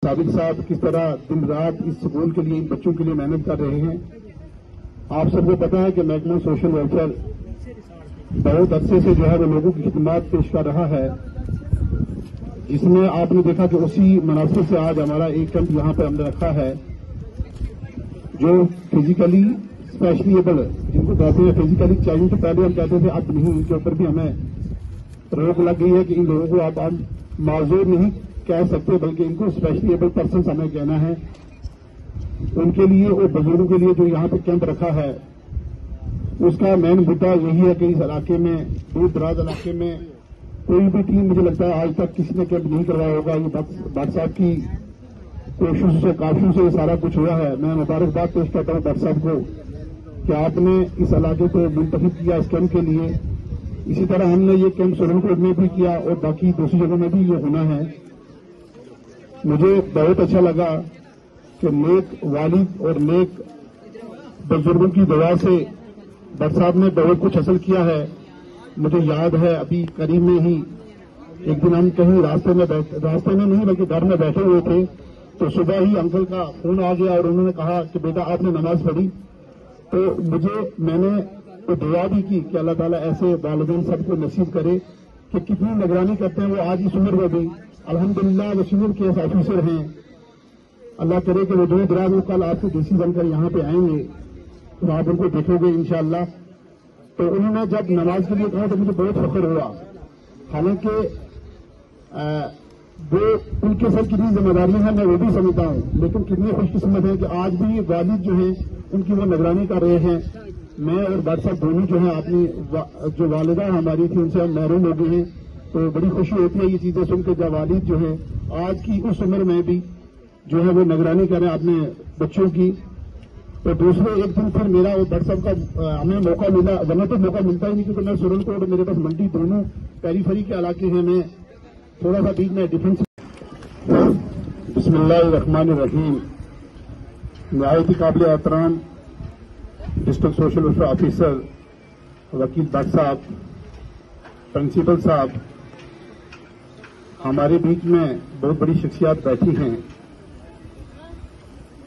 ثابت صاحب کس طرح دن رات اس سکول کے لیے ان بچوں کے لیے محنت کر رہے ہیں. آپ سب کو پتا ہے کہ محکمہ سوشل ویلفیئر بہت عرصے سے جو ہے وہ لوگوں کی خدمات پیش کر رہا ہے، جس میں آپ نے دیکھا کہ اسی مناسب سے آج ہمارا ایک کیمپ یہاں پر ہم نے رکھا ہے جو فزیکلی اسپیشلی ایبل جن کو کہتے ہیں فزیکلی چیلنج. تو پہلے ہم کہتے تھے اب نہیں، ان کے اوپر بھی ہمیں روک لگ گئی ہے کہ ان لوگوں کو آپ معذور نہیں کہہ سکتے بلکہ ان کو اسپیشلی ایبل پرسنس ہمیں کہنا ہے. ان کے لیے اور بزرگوں کے لیے جو یہاں پہ کیمپ رکھا ہے اس کا مین مدعا یہی ہے کہ اس علاقے میں دور دراز علاقے میں کوئی بھی ٹیم مجھے لگتا ہے آج تک کسی نے کیمپ نہیں کروایا ہوگا. یہ بٹ صاحب کی کوششوں سے کافیوں سے سارا کچھ ہوا ہے. میں مبارکباد پیش کرتا ہوں بٹ صاحب کو کہ آپ نے اس علاقے کو منتخب کیا اس کیمپ کے لیے. اسی طرح ہم نے یہ کیمپ سولن کوٹ میں بھی کیا اور باقی دوسری جگہوں میں بھی یہ ہونا ہے. مجھے بہت اچھا لگا کہ نیک والد اور نیک بزرگوں کی دعا سے بٹ صاحب نے بہت کچھ حاصل کیا ہے. مجھے یاد ہے ابھی قریب میں ہی ایک دن ہم کہیں راستے میں نہیں بلکہ گھر میں بیٹھے ہوئے تھے تو صبح ہی انکل کا فون آ گیا اور انہوں نے کہا کہ بیٹا آپ نے نماز پڑھی. تو میں نے تو دعا بھی کی کہ اللہ تعالیٰ ایسے والدین سب کو نصیب کرے کہ کتنی نگرانی کرتے ہیں وہ آج اس عمر میں بھی الحمدللہ وہ سینئر کیس آفیسر ہیں. اللہ کرے کہ وہ دور دراز میں کل آپ کے ڈی سی بن کر یہاں پہ آئیں گے تو آپ ان کو دیکھو گے انشاءاللہ. تو انہوں نے جب نماز کے لیے کہا تو مجھے بہت فخر ہوا. حالانکہ وہ ان کے ساتھ کتنی ذمہ داریاں ہیں میں وہ بھی سمجھتا ہوں، لیکن کتنی خوش قسمت ہے کہ آج بھی والد جو ہیں ان کی وہ نگرانی کر رہے ہیں. میں اور بٹ صاحب دونوں جو ہیں اپنی جو والدہ ہماری تھی ان سے ہم محروم ہو گئے ہیں. تو بڑی خوشی ہوتی ہے یہ چیزیں سن کے جب والد جو ہے آج کی اس عمر میں بھی جو ہے وہ نگرانی کریں اپنے بچوں کی. تو دوسرے ایک دن پھر میرا اور بٹ صاحب کا ہمیں موقع ملا، ورنہ تو موقع ملتا ہی نہیں کیونکہ میں سورن کوٹ میرے پاس منڈی دونوں پیریفری کے علاقے ہیں. میں تھوڑا سا بیچ میں ڈیفنس. بسم اللہ الرحمن الرحیم. نہایت ہی قابل احترام ڈسٹرکٹ سوشل ویلفیئر آفیسر وکیل بٹ صاحب، پرنسپل صاحب، ہمارے بیچ میں بہت بڑی شخصیات بیٹھی ہیں.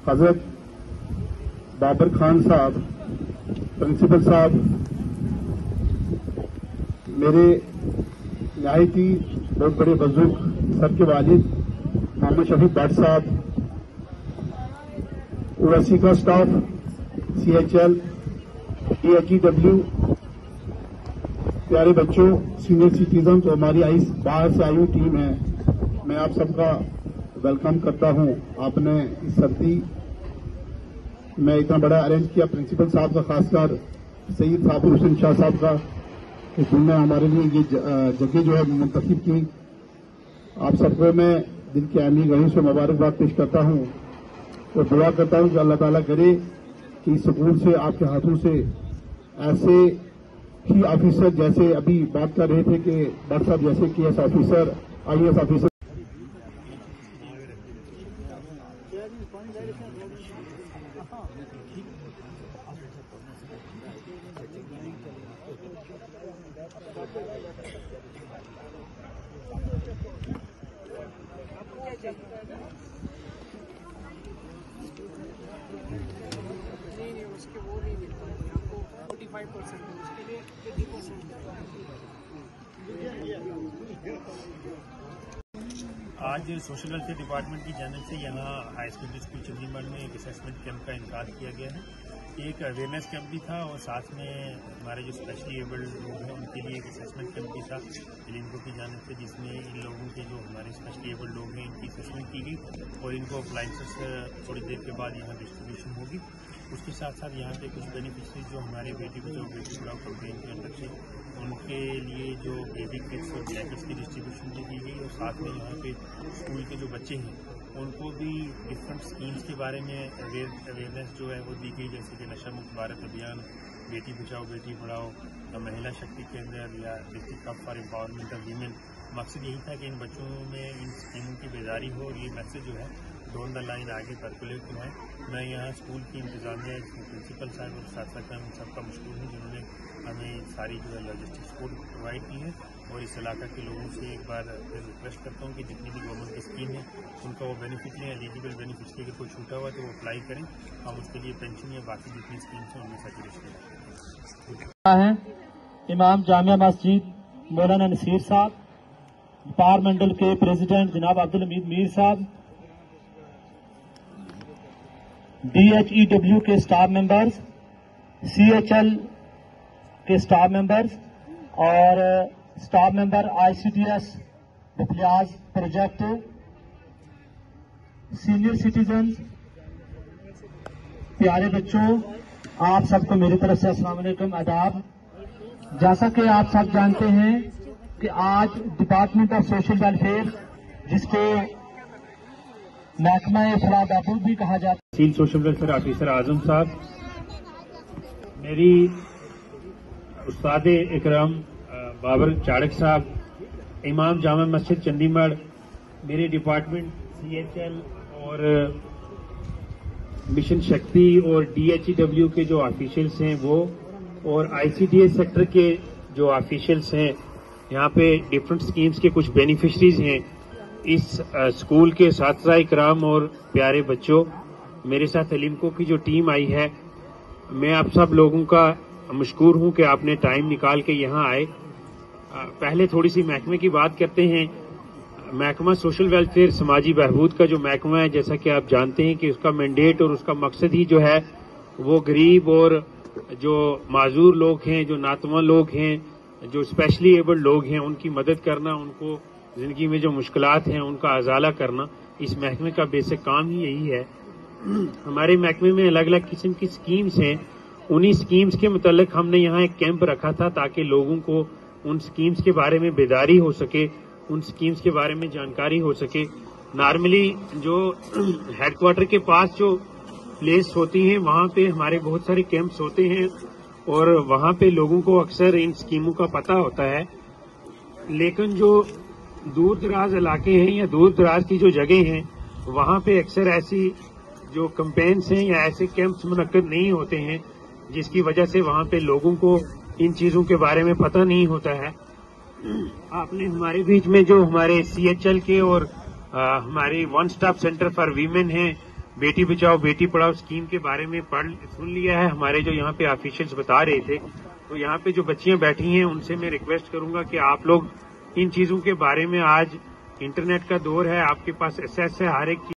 حضرت بابر خان صاحب پرنسپل صاحب، میرے نہایت ہی بہت بڑے بزرگ سر کے والد محمد شفیق بٹ صاحب، اویسی کا اسٹاف، CHL DHEW، پیارے بچوں، سینئر سٹیزن تو ہماری باہر سے آئی ہوئی ٹیم ہے. میں آپ سب کا ویلکم کرتا ہوں. آپ نے اس سردی میں اتنا بڑا ارینج کیا، پرنسپل صاحب کا خاص کر سید صابر حسین شاہ صاحب کا کہ جنہوں نے ہمارے لیے یہ جگہ جو ہے منتخب کی. آپ سب کو میں دل کی عالی گہروں سے مبارکباد پیش کرتا ہوں اور دعا کرتا ہوں کہ اللہ تعالیٰ کرے کہ اس سکول سے آپ کے ہاتھوں سے ایسے ہی آفیسر جیسے ابھی بات کر رہے تھے کہ بٹ صاحب جیسے KS آفیسر IAS آفیسر اس کے وہ نہیں ملتا ہے آپ کو 45% اس کے لیے 80%. آج سوشل ویلفیئر ڈپارٹمنٹ کی جانب سے یہاں ہائی سیکنڈری اسکول چندی میں ایک اسیسمنٹ کیمپ کا انعقاد کیا گیا ہے. ایک اویئرنیس کیمپ بھی تھا اور ساتھ میں ہمارے جو اسپیشلی ایبلڈ لوگ ہیں ان کے لیے ایک اسیسمنٹ کیمپ بھی تھا لنکو کی جانب سے، جس میں ان لوگوں کے جو ہمارے اسپیشلی ایبلڈ لوگ ہیں ان کی اسیسمنٹ کی گئی اور ان کو اپلائنسز تھوڑی دیر کے بعد یہاں ڈسٹریبیوشن ہوگی. اس کے ساتھ ساتھ یہاں پہ کچھ بینیفیشریز جو ہمارے بیٹی بچاؤ بیٹی پڑھاؤ کمپین کے انڈر سے ان کے لیے جو بیبی کٹس اور بلیکٹس کی ڈسٹریبیوشن بھی کی گئی اور ساتھ میں یہاں پہ اسکول کے جو بچے ہیں ان کو بھی ڈفرینٹ اسکیمس کے بارے میں اویئرنیس جو ہے وہ دی گئی، جیسے کہ نشہ مکت بھارت ابھیان، بیٹی بچاؤ بیٹی پڑھاؤ، مہیلا شکتی کیندر یا district hub for empowerment of women. مقصد یہی تھا کہ ان بچوں میں ان اسکیموں کی بیداری ہو اور یہ میسج جو ہے ڈون دا لائن آگے پرکولیٹ ہوا ہے. میں یہاں اسکول کی انتظامیہ پرنسپل صاحب اور ساتھ ساتھ میں سب کا مشکور ہوں جنہوں نے ہمیں ساری جو ہے لاجسٹک سپورٹ پرووائڈ کی ہے. اور اس علاقہ کے لوگوں سے ایک بار ریکویسٹ کرتا ہوں کہ جتنی بھی گورنمنٹ کی اسکیم ہے ان کا وہ بینیفٹ لیں. ایلیجیبل بینیفٹ اگر کوئی چھوٹا ہوا تو وہ اپلائی کریں. ہم اس کے لیے پینشن یا باقی جتنی اسکیمس ہیں ان میں سیچوریشن ہیں. امام جامعہ مسجد مولانا نصیر صاحب، ڈپارٹمنٹل کے پریزیڈنٹ جناب عبدالحمید میر صاحب، DHEW کے اسٹاف ممبرز، CHL کے اسٹاف ممبرز اور اسٹاف ممبر ICDS بپلیاز پروجیکٹ، سینئر سٹیزنز، پیارے بچوں، آپ سب کو میری طرف سے السلام علیکم، آداب. جیسا کہ آپ سب جانتے ہیں کہ آج ڈپارٹمنٹ آف سوشل ویلفیئر، جس کو محکمہ فلاح بہبود بھی کہا جاتا ہے، تحصیل سوشل ویلفیئر آفیسر اعظم صاحب، میری استاد اکرام بابر چاڑک صاحب، امام جامع مسجد چندی مڑ، میرے ڈپارٹمنٹ CHL اور مشن شکتی اور DHEW کے جو آفیشلس ہیں وہ، اور ICDS سیکٹر کے جو آفیشلس ہیں، یہاں پہ ڈفرنٹ اسکیمز کے کچھ بینیفیشریز ہیں. اس اسکول کے اساتذہ اکرام اور پیارے بچوں، میرے ساتھ علیمکو کی جو ٹیم آئی ہے، میں آپ سب لوگوں کا مشکور ہوں کہ آپ نے ٹائم نکال کے یہاں آئے. پہلے تھوڑی سی محکمے کی بات کرتے ہیں. محکمہ سوشل ویلفیئر سماجی بہبود کا جو محکمہ ہے، جیسا کہ آپ جانتے ہیں کہ اس کا مینڈیٹ اور اس کا مقصد ہی جو ہے وہ غریب اور جو معذور لوگ ہیں، جو ناتواں لوگ ہیں، جو اسپیشلی ایبلڈ لوگ ہیں، ان کی مدد کرنا، ان کو زندگی میں جو مشکلات ہیں ان کا ازالہ کرنا. اس محکمے کا بیسک کام ہی یہی ہے. ہمارے محکمے میں الگ الگ قسم کی اسکیمز ہیں. انہی اسکیمز کے متعلق ہم نے یہاں ایک کیمپ رکھا تھا تاکہ لوگوں کو ان اسکیمز کے بارے میں بیداری ہو سکے، ان اسکیمز کے بارے میں جانکاری ہو سکے. نارملی جو ہیڈ کوارٹر کے پاس جو پلیس ہوتی ہیں وہاں پہ ہمارے بہت سارے کیمپس ہوتے ہیں اور وہاں پہ لوگوں کو اکثر ان اسکیموں کا پتہ ہوتا ہے. لیکن جو دور دراز علاقے ہیں یا دور دراز کی جو جگہیں ہیں وہاں پہ اکثر ایسی جو کمپینس ہیں یا ایسے کیمپس منعقد نہیں ہوتے ہیں، جس کی وجہ سے وہاں پہ لوگوں کو ان چیزوں کے بارے میں پتہ نہیں ہوتا ہے. آپ نے ہمارے بیچ میں جو ہمارے CHL کے اور ہماری one stop centre for women ہیں، بیٹی بچاؤ بیٹی پڑھاؤ اسکیم کے بارے میں سن لیا ہے. ہمارے جو یہاں پہ آفیشلز بتا رہے تھے، تو یہاں پہ جو بچیاں بیٹھی ہیں ان سے میں ریکویسٹ کروں گا کہ آپ لوگ ان چیزوں کے بارے میں، آج انٹرنیٹ کا دور ہے، آپ کے پاس ایکسیس ہے ہر ایک